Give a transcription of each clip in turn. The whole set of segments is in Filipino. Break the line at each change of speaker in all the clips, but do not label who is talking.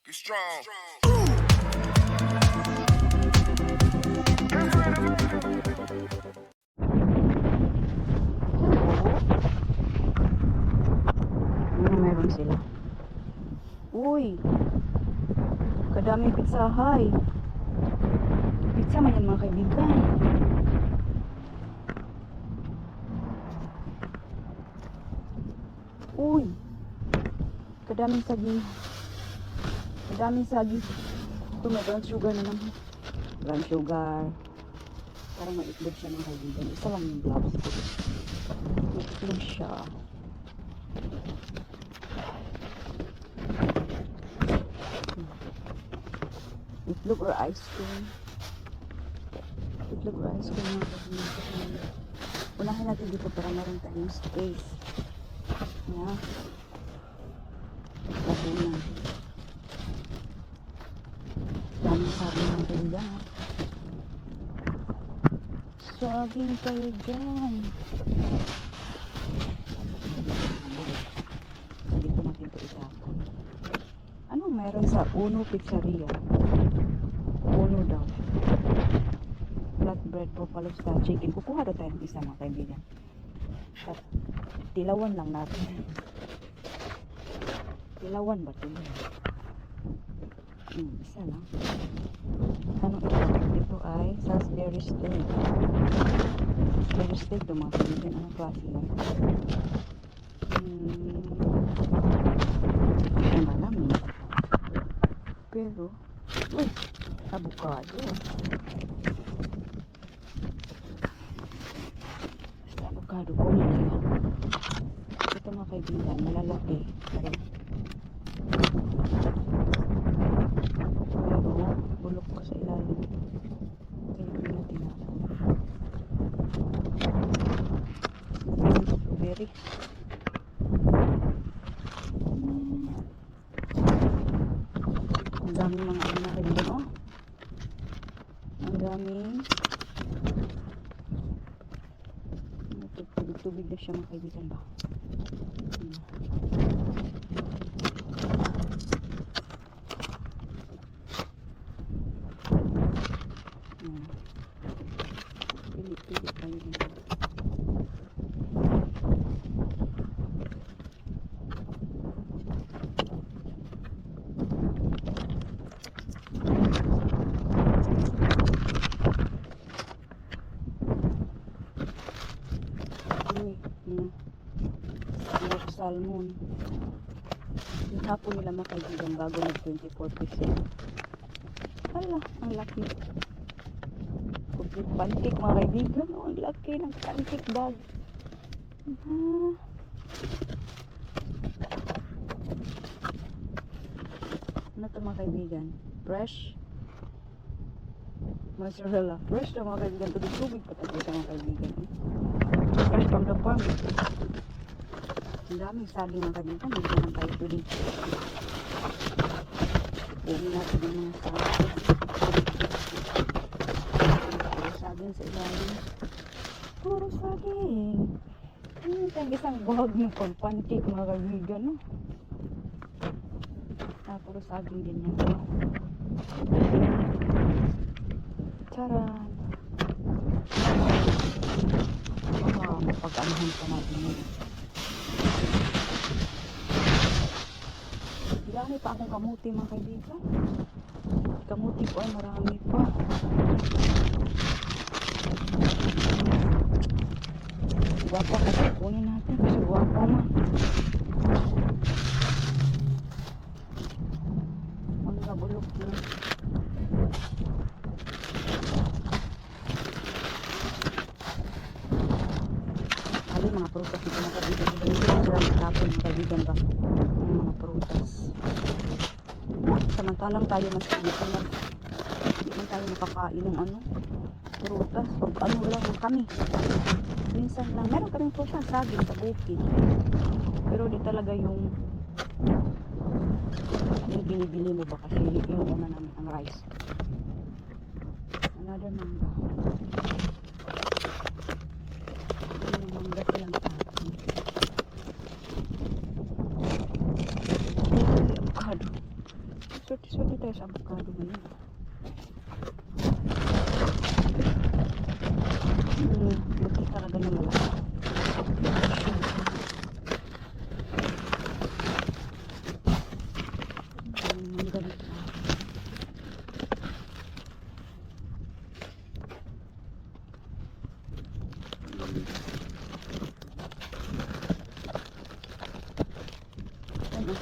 Get strong.
Ano meron sila? Uy! Kadaming pizzahay. Pizza man yan mga kaibigan. Uy! Kadaming saging. Kadaming saging. Ito may brown sugar na naman. Brown sugar. Parang maitlog siya mga kaibigan. Isa lang yung gloves ko. Maitlog siya. Itlog or ice cream. Itlog or ice cream mga kaibigan. Unahin natin dito para meron tayong space. Yeah. Labunan. Daming sabi ng kaibigan. Saging kayo dyan. Dito natin ito itapon. Anong meron sa Uno Pizzeria? Uno daw. Flatbread buffalo style chicken. Kukuha daw tayo ng isa mga kaibigan. At tilawan lang natin. Tilawan ba ito? Isa lang. Anong ito? Ito ay Salisbury steak. Salisbury steak ito mga kaibigan. Anong klase lang? Ang malamig. Pero, uy, avocado. Basta avocado ko na yan. Ito mga kaibigan, malalaki. Pero bulok ko sa ilalim. Kaya hindi natin natin. Strawberry. Ang daming mga ano na kaibigan, oh. Ang daming tubig na siya mga kaibigan ba. Pilit-pilit tayo dito. Salmon. Yung hapon nila mga kaibigan bago nag 24%. Hala, ang laki. Complete pancake mga kaibigan. Oh, ang laki ng pancake bag. Ano ito mga kaibigan? Fresh mozzarella. Fresh na mga kaibigan. Tubig pa tayo sa mga kaibigan. Fresh from the farm. Ang daming saging mga kaibigan. Hindi naman tayo tuloy. Pwede natin yung mga saging. Puro saging sa ilalim. Puro saging. Ang isang bag ng pancake mga kaibigan. No? Puro saging din yan. Charan. Mapag-anahan pa natin yun. Dami pa akong kamuti mga kaibigan. Kamuti po ay marami pa. Guwapa kasi kunin natin kasi guwapa man. Magkabulok na. Alin mga prutas ito mga kaibigan. Hindi sila matapon mga kaibigan ba? Mga prutas. Samantalang tayo mas hindi man tayo makakain ng ano prutas. Pag ano lang kami. Minsan lang. Meron kaming prutas saging sa bukid. Pero di talaga yung binibili mo ba kasi yung una namin ang rice. Another mangga. Yung mangga silang tapon. Swerte tayo sa avocado ngayon. Buti talaga na malaki. Ang galit na. Ano?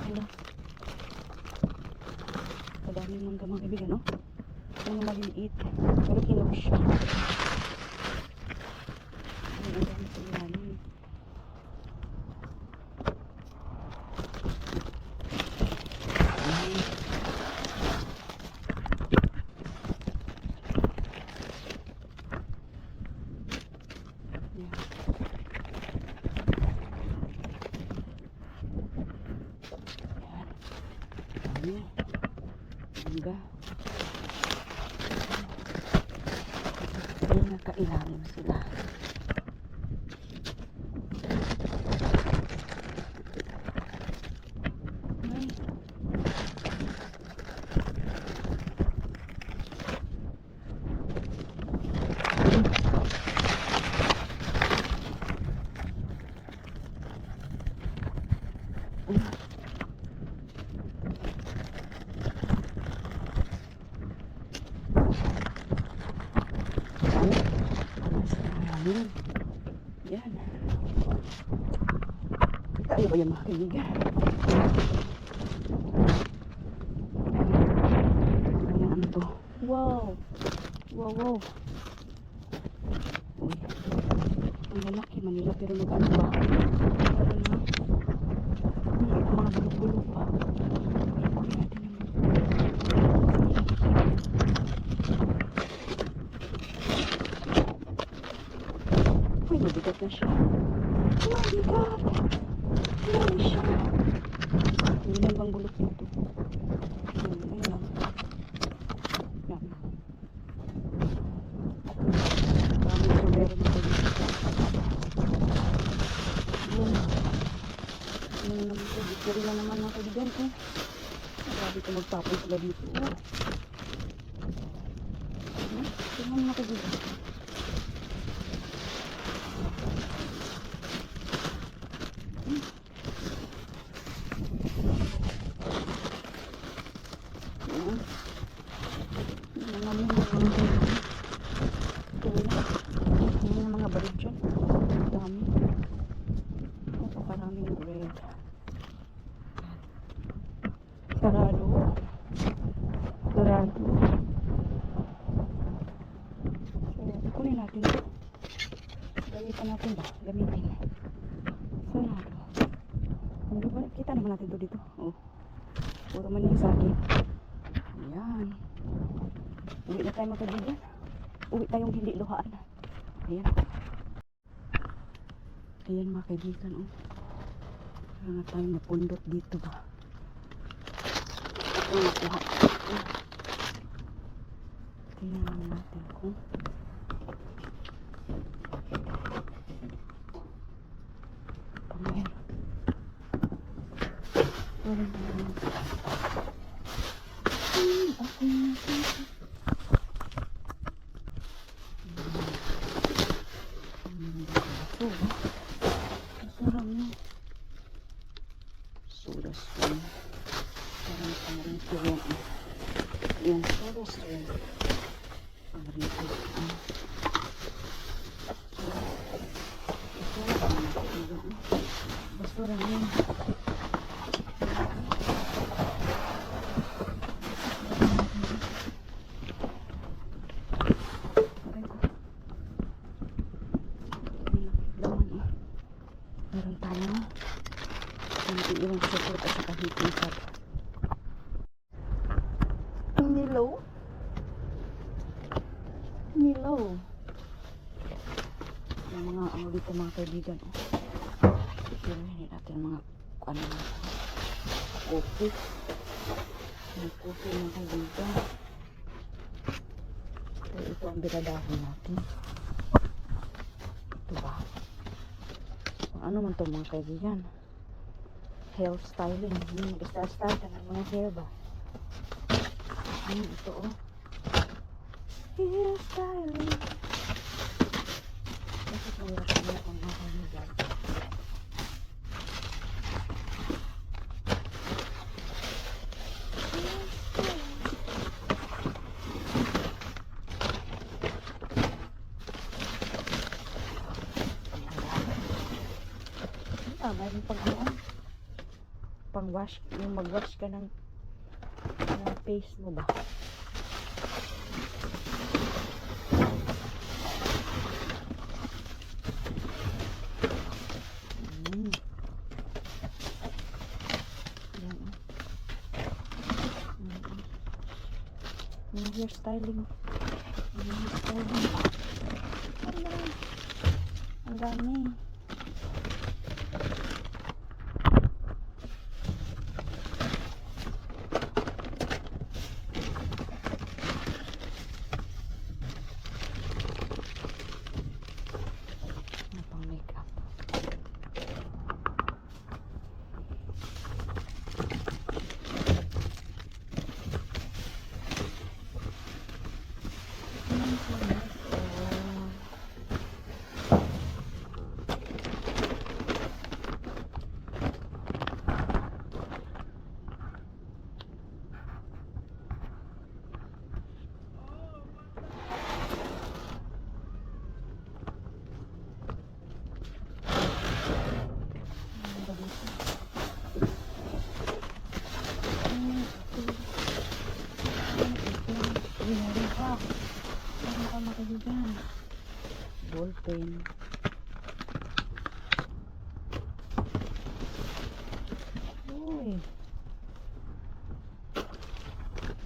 Ano? Madami mangga mga kaibigan, no? Mga maliliit. Pero kinog siya. Ang dami sa ilalim. Mangga. Ay, nakailalim sila. Ay. Yan. Tayo ba yan mga kaibigan? Ayan, ano to? Wow! Wow, wow! Uy. Ang lalaki Manila pero mag-ano ba? Ano na? Mga bulok-bulok pa. Kunin natin yung... Uy, mabigat na siya. Mabigat! Marami siya. Hindi lang bang bulok dito? Ayun lang. Yan. Marami siya meron na dito. Ayun lang ito. Dito lang naman mga kaibigan ko. Grabe ito magtapon sila dito. Tingnan mga kaibigan. Mga balid dyan. Dami. Napakaraming bread. Sarado. Sarado. So, kunin natin ito. Gamitan natin ba? Gamitin. Sarado. Hindi ba? Kita naman natin ito dito. Oh. Puro man yung sa akin. Ayan. Uwi na tayo magkabigyan. Uwi tayong hindi luhaan. Ayan. Ayan mga kaibigan. Oh. Kaya nga tayo napundot dito ba. Ito nakuha. Tingnan naman natin kung pangayar. Walang naman. Okay natin. Sarap na. Soda stream. Parang pamarito yan. Yan, soda stream. Pamarito. Basura yan. Meron tayo hindi iwan support at saka heating pad. Nilaw yung mga ano dito mga kaibigan. Hindi natin mga ano coffee mga kaibigan. So, ito ang biradahon natin. Ito ba? ano man to mga kaibigan, hair styling, yung style ng mga hair ba. Ito oh, hair styling. Bakit mahirap na ang mga kaibigan? Mayroon pang ano, pang wash, yung mag-wash ka ng face mo ba. Yan, yung hairstyling, ang dami. Ballpen. Uy.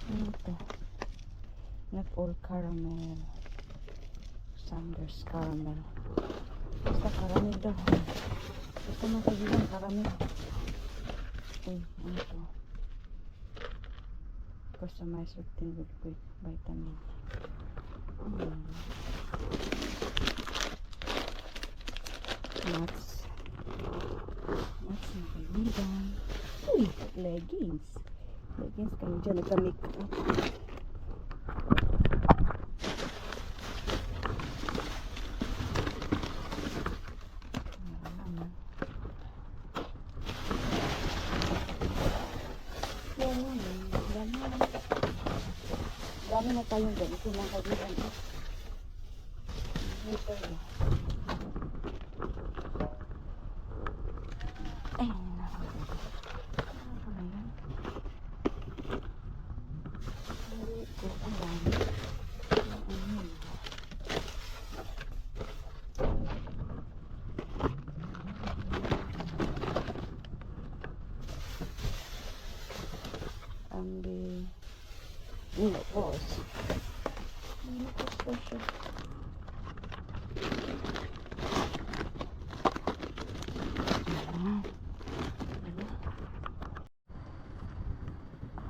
Ito. Not all caramel. Sanders caramel. Basta caramel daw. Basta makagilan caramel. Uy, ano ito? Customized routine with vitamin. Nuts na kaibigan. Uy, leggings kayo dyan, nagka-make up. Dami na tayong ganito mga kaibigan. Ito yun. Menopause. Menopause pa siya.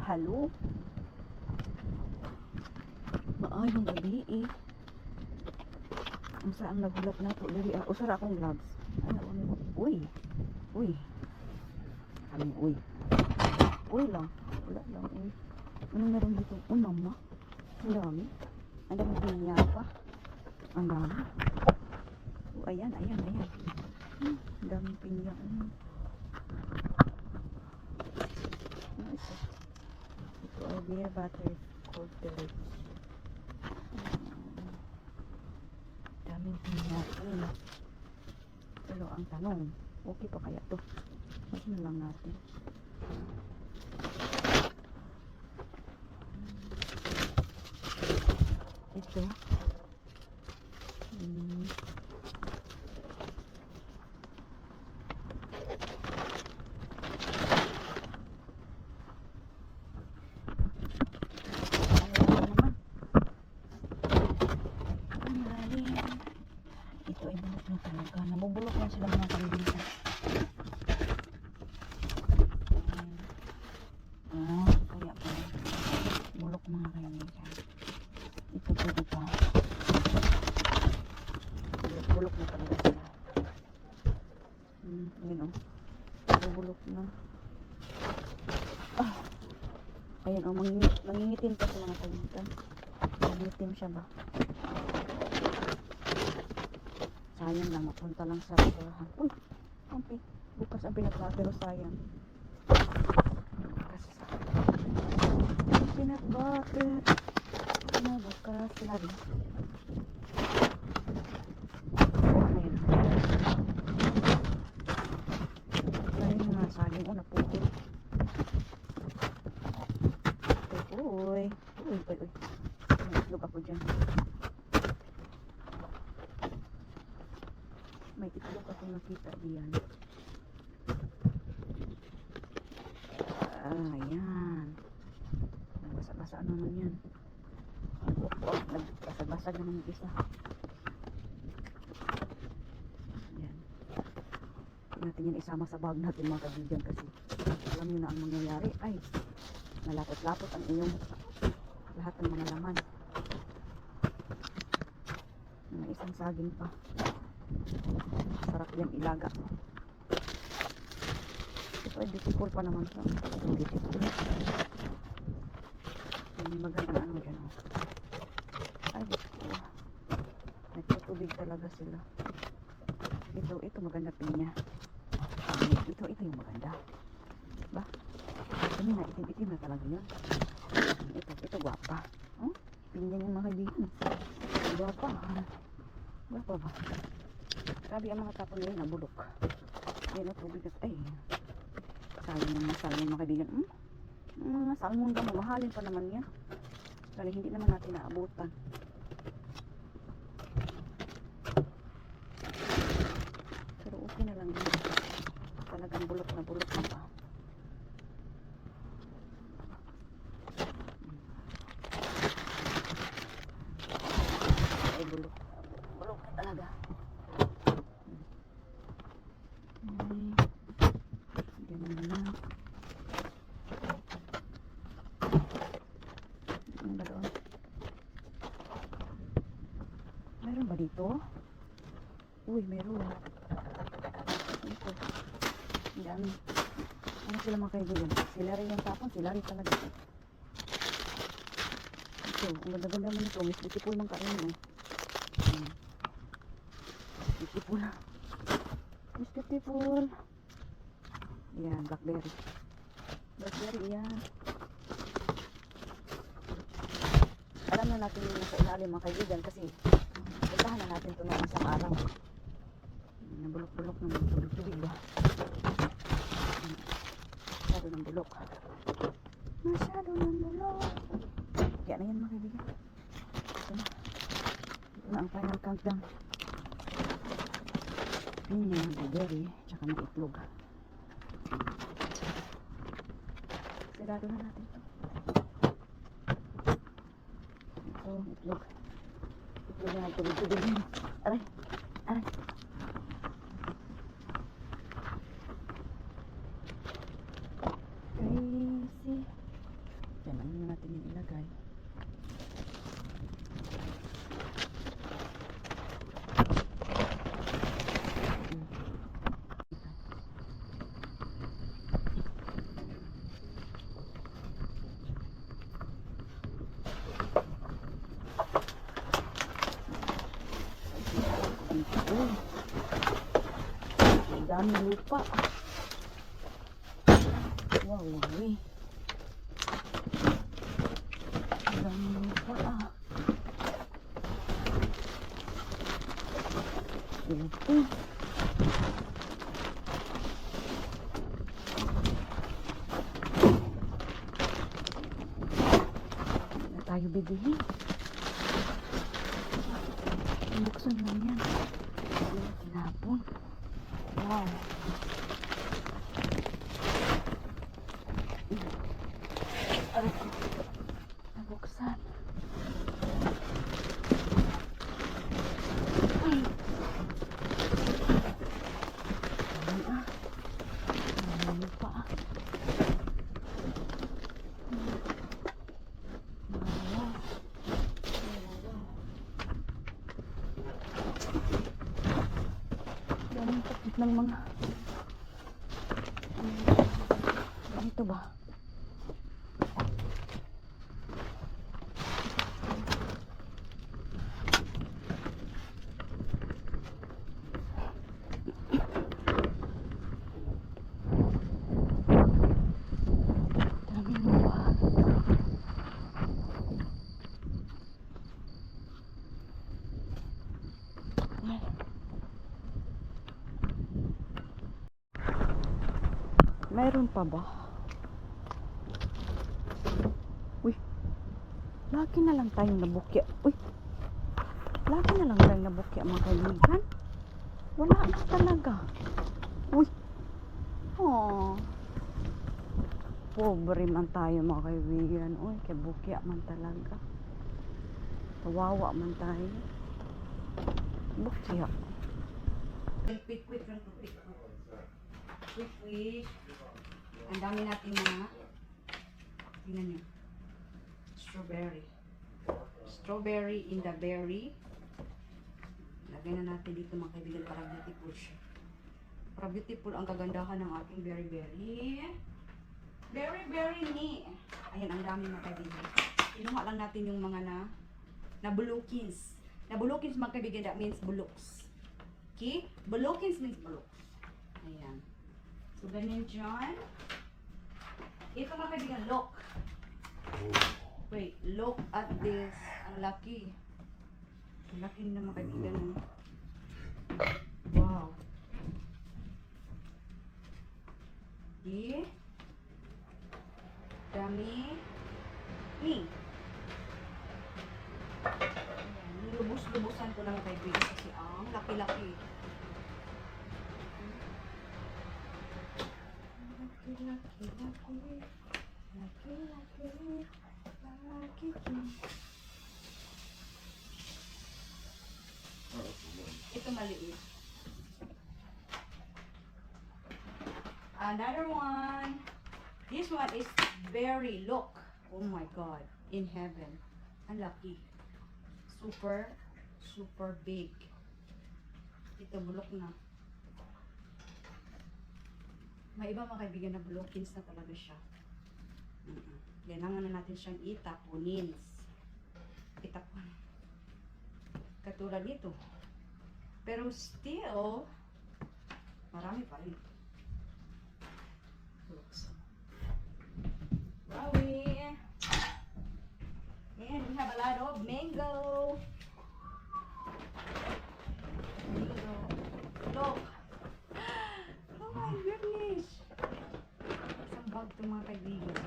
Halo? Maayong gabi eh. Ang saan nagulat na ito. Usara akong gloves. Ano? Uy. Uy. Kaming uy. Uy lang. Wala lang uy. Anong meron dito? Oh, mama. Ang dami. Ang dami pinya pa. Ang dami. Oh, ayan. Ang dami pinya. Ano ito? Ito ay beer butter cold pellets. Daming pinya. Pero ang tanong, okay pa kaya to? Mas na lang natin. Ito. Ito ay bulok na talaga. Nabubulok na sila mga kaibigan. Kaya pa. Bulok mga kaibigan. Ito pa. nabubulok na. Ah. Ayun, oh, mangingitim pa sa mga kagitan. Mangingitim siya ba? Sayang lang, mapunta lang sa basurahan. Uy, bukas ang pinagla, pero sayang. Bukas. Pinagbutter. Bukas sila rin. Ayun. Ayun nga, saging ko naputol. Uy. Naglog ako dyan. May itlog ako nakita diyan. Ayan. Nagbasa-basa naman yan. Nagbasa-basa naman yung isa. Ayan. Natin yan isama sa bag natin mga kaibigan kasi alam nyo na ang mangyayari. Ay, nalapot-lapot ang iyong lahat ng mga laman. May isang saging pa. Sarap yan ilaga. Ito ay beautiful pa naman siya. Talagang beautiful. May magandang ano dyan. Ay, beautiful. Nagtutubig talaga sila. Ito maganda pinya. Ito yung maganda. Ba? Ano na, itim-itim na talaga yun. Ito guwapa. Oh, pinya yung mga kaibigan. Guwapa. Guwapa ba? Grabe ang mga tapon ngayon, nabulok. Yan ang tubig at ay. Sayang ng mga salmon mga kaibigan. Mga salmon ba, mamahalin pa naman yan. Kaya hindi naman natin naabutan. Pero okay na lang yun. Talagang bulok na pa. Ay, bulok na talaga. Ganun na. Ano ba doon? Meron ba dito? Uy, meron. Ito. Ang dami. Ano sila mga kaibigan? Sila rin yung tapon. Sila rin talaga. Ito. Ang ganda-ganda mo nito. Miss beautiful mang kain. Beautiful. Miss beautiful. Yan, blackberry. Blackberry, yan. Alam na natin yung nasa ilalim mga kaibigan kasi puntahan na natin ito ng isang araw. Nabulok-bulok naman. Tubig-tubig ba? Masyado ng bulok. Masyado ng bulok. Kaya na yan mga kaibigan. Ito na ang final countdown. Pinya, blackberry, tsaka may itlog. Sigado na natin ito. Ito, itlog. Itlog na tubig-tubig. Aray. Crazy. Yan, ano natin yung ilagay. Ang dami lupa. Wow, ang dami lupa Ito. Na tayo bibihin. Buksan lang yan. Tinapon. Wow. Nabuksan. Ay. Ano pa? Daming takip ng mga Ito ba? Daming lupa. Ay. Mayroon pa ba? Uy. Lagi na lang tayong nabukya. Uy. Lagi na lang tayong nabukya mga kaibigan. Wala na talaga. Uy. Oh. Pobre man tayo mga kaibigan. Uy, kay bukya man talaga. Kawawa man tayo. Bukya. Quick. Ang dami natin mga tingnan nyo. Strawberry in the berry. Lagay na natin dito mga kaibigan para beautiful siya. Para beautiful ang kagandahan ng ating berry. Berry ni. Ayan, ang dami mga kaibigan. Kinuha lang natin yung mga na bulukins. Na bulukins mga kaibigan, that means buluks. Okay? Bulukins means buluks. Ayan. So, ganyan dyan. Ito mga kaibigan, look. Wait, look at this. Ang laki. Ang laki na mga kaibigan. Wow. Okay? Dami. Ayan. Nilubos-lubusan ko lang mga kaibigan kasi ang laki-laki. Ito maliit. Another one. This one is very look. Oh my God. In heaven. Ang laki. Super big. Ito bulok na. May iba mga kaibigan na bulokins na talaga siya. Kailangan na natin siyang itapunin. Katulad nito. Pero still, marami pa rin. Wowie! And we have a lot of mango. Look! Oh my goodness! Isang bag ito mga kaibigan.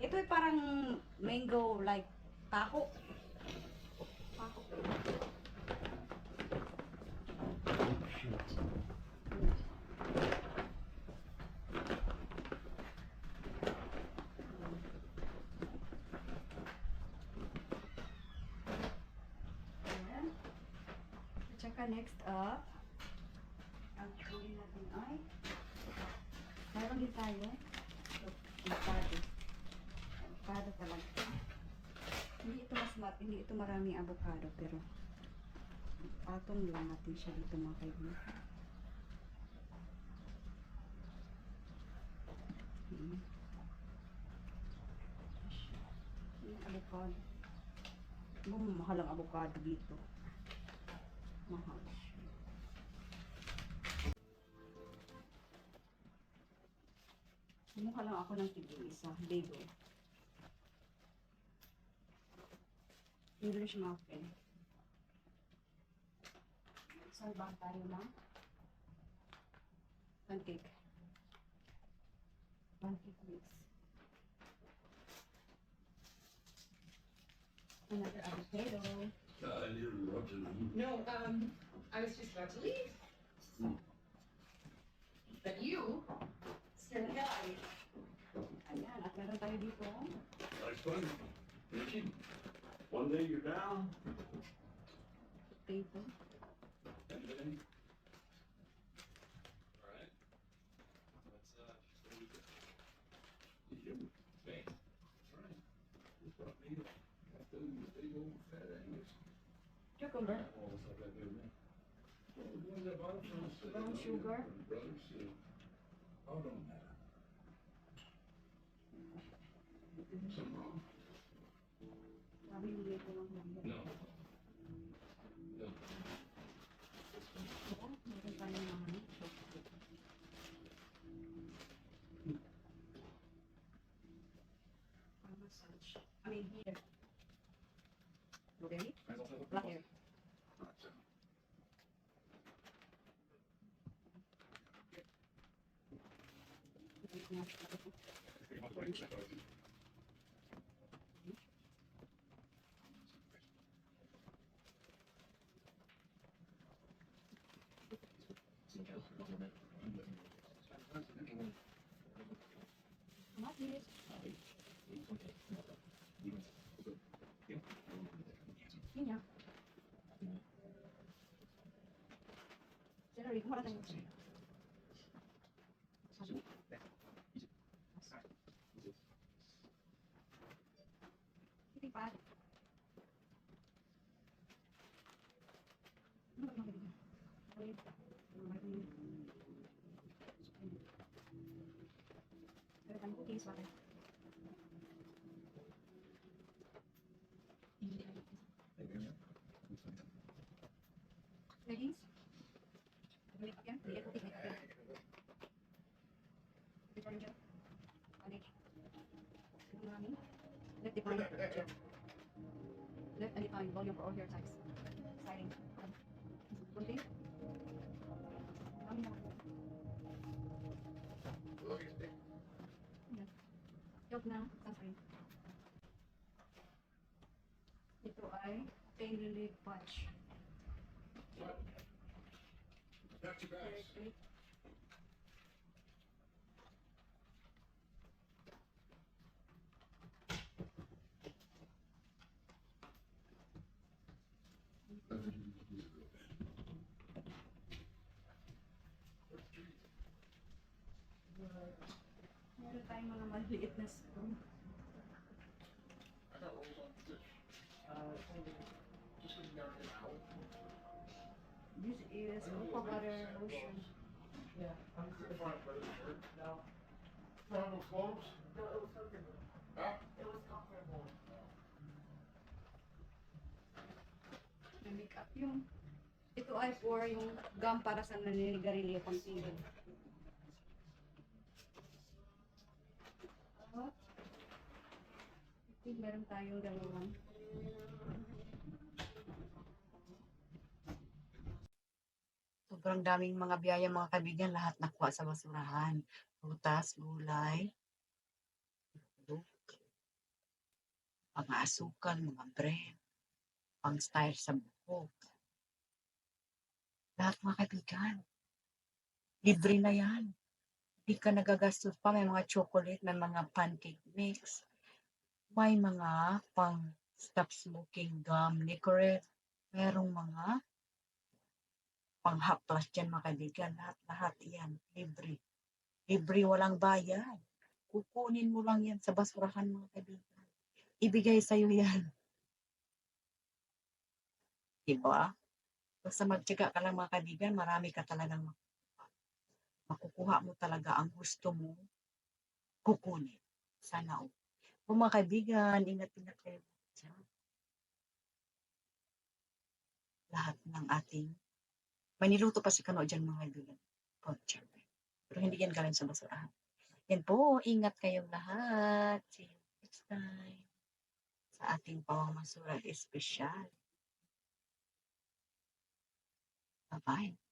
Ito ay parang mango like taho. Tsaka next up, ang huli natin ay meron din tayo avocado talaga. Hindi ito maraming avocado pero patong lang natin siya dito mga kaibigan. Avocado. Mahal ang avocado dito. Mahal. Kumuha lang ako ng tig-isa. Lego. English muffin. Salbang tayo ng pancake. Pancake mix. Another avocado.
No, I was just about to leave. But you still alive.
Ayan, at meron tayo dito.
Nice fun. One day you're down,
Potato.
and then. All right. Let's what we got? Yep. Bang. That's right. You brought me those big old fat Angus.
Cucumber.
Oh, it's not that good, man. Well, the ones I bought from
Brown sugar.
Brothers. Oh, don't matter.
Niya. Sir, wala tayong Hindi pa. Leggings? Balik yan? Lihat putik lihat. Return job. Balik. Marami. Left define job. Left and define volume for all hair types. Styling. Kunti. Marami na. Job na. Sunscreen. Ito ay pain relief patch.
Not too bad.
Meron tayong mga maliit na spoon. This is cocoa butter lotion.
Final close? Huh?
May makeup yung. Ito ay for yung gum para sa naninigarilyo pang silid. I think meron tayong dalawang. Sobrang daming mga biyaya mga kaibigan, lahat nakuha sa basurahan. Prutas, gulay, mga asukal, mga bread, pang style sa buhok. Lahat mga kaibigan. Libre na yan. Hindi ka nagagastos pa. May mga chocolate, may mga pancake mix. May mga pang stop smoking gum, licorice. Merong mga pang haplas dyan mga kaibigan. Lahat yan. Libre. Libre, walang bayad. Kukunin mo lang yan sa basurahan mga kaibigan. Ibigay sa'yo yan. Diba? Basta magtiyaga ka lang mga kaibigan, marami ka talagang makukuha mo talaga ang gusto mo kukunin. Sana all. Kung mga kaibigan, ingat-ingat kayo dyan. Lahat ng ating, may niluto pa si Kano dyan mga kaibigan. Pork chop. Pero hindi yan galing sa basurahan. Yan po, ingat kayong lahat. See you next time sa ating pamamasuran espesyal. Bye-bye.